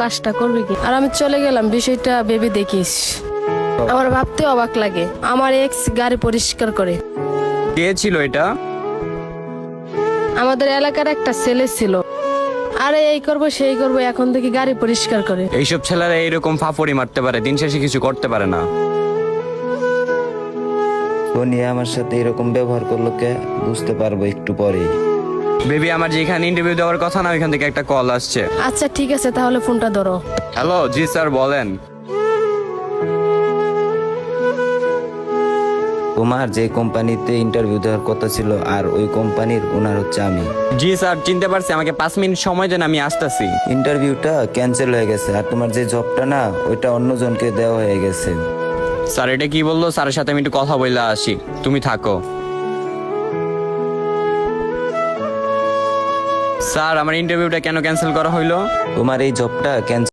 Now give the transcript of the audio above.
কাজটা করবে কি। আর আমি চলে গেলাম, বিষয়টা ভেবে দেখিস। আমার ভাবতে অবাক লাগে, আমার এক্স গাড়ি পরিষ্কার করে। কে ছিল এটা? আমাদের এলাকার একটা ছেলে ছিল, আরে এই করবো সেই করবো, এখন থেকে গাড়ি পরিষ্কার করে। এইসব ছেলেরা এইরকম ফাফড়ি মারতে পারে, দিন শেষে কিছু করতে পারে না। সোনিয়া আমার সাথে এরকম ব্যবহার করলো কে, বুঝতে পারবো একটু পরেই। বেবি, আমার যেখানে ইন্টারভিউ দেওয়ার কথা না, ওইখান থেকে একটা কল আসছে। আচ্ছা ঠিক আছে, তাহলে ফোনটা ধরো। হ্যালো, জি স্যার বলেন। তোমার যে কোম্পানিতে ইন্টারভিউ দেওয়ার কথা ছিল, আর ওই কোম্পানির ওনার হচ্ছে আমি। জি স্যার, চিনতে পারছি, আমাকে 5 মিনিট সময় দেন, আমি আসতেছি। ইন্টারভিউটা ক্যান্সেল হয়ে গেছে, আর তোমার যে জবটা না, ওইটা অন্যজনকে দেওয়া হয়ে গেছে। স্যার এটা কি বললো? স্যারের সাথে আমি একটু কথা বলে আসি, তুমি থাকো। স্যার, আমার ইন্টারভিউটা কেন ক্যান্সেল করা হইলো? তোমার এই জবটা ক্যান্সেল